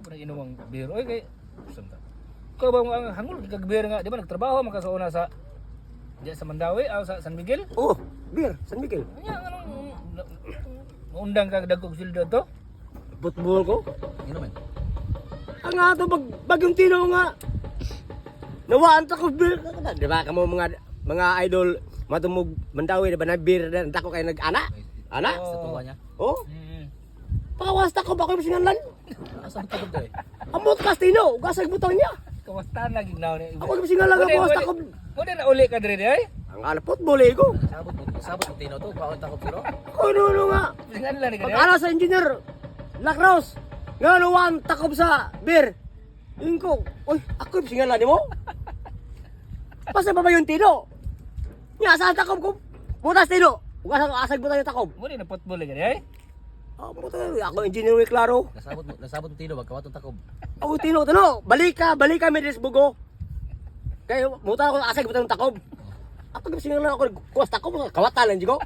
pa inuwang beer. Oy kay sumta. Ko ba ang hangul kag beer nga, di ba nagtrabaho makasuuna sa diya sa Mandawi o sa San Miguel? Oh, beer, San Miguel. Nya anong maundang ka dagkog sildo to? Football ko. Inuman. Ang nga to bagyong tino nga. Nawaan ta ko beer. Di ba kamo mga idol matumog Mandawi di ba na beer dan tako kay nag-ana? Ana? Sa tuwa niya. Oh, Mm. pawas ta ko ba ko singanlan? Asa mo tagod eh? Amot kastino, gasag butang niya. Kamusta na gignaw ni? Ako singalan nga pawas ta ko. Mo din na uli ka dire ay? Ang ala football eh ko. Sabot mo tino to, baon ta ko pero. Ako nuno nga. Singan lang ni Pag kanya. ala sa engineer, Lacrosse, nga nuwan takob sa beer. Yun ko, oy, ako yung singalan mo? Pasa ba yung tino? Nga, saan takob ko? Butas tino. Asag butas yung takob. Mo din na football ni kanya ay? Butas, ako engineer may klaro. Nasabot mo tino, magkawaton takob. Ako tino, balik ka, Medis Bugo. Kaya, muta ako, asag butas yung takob. Ako yung singalan ako, kuwas takob, kawatan lang, ko.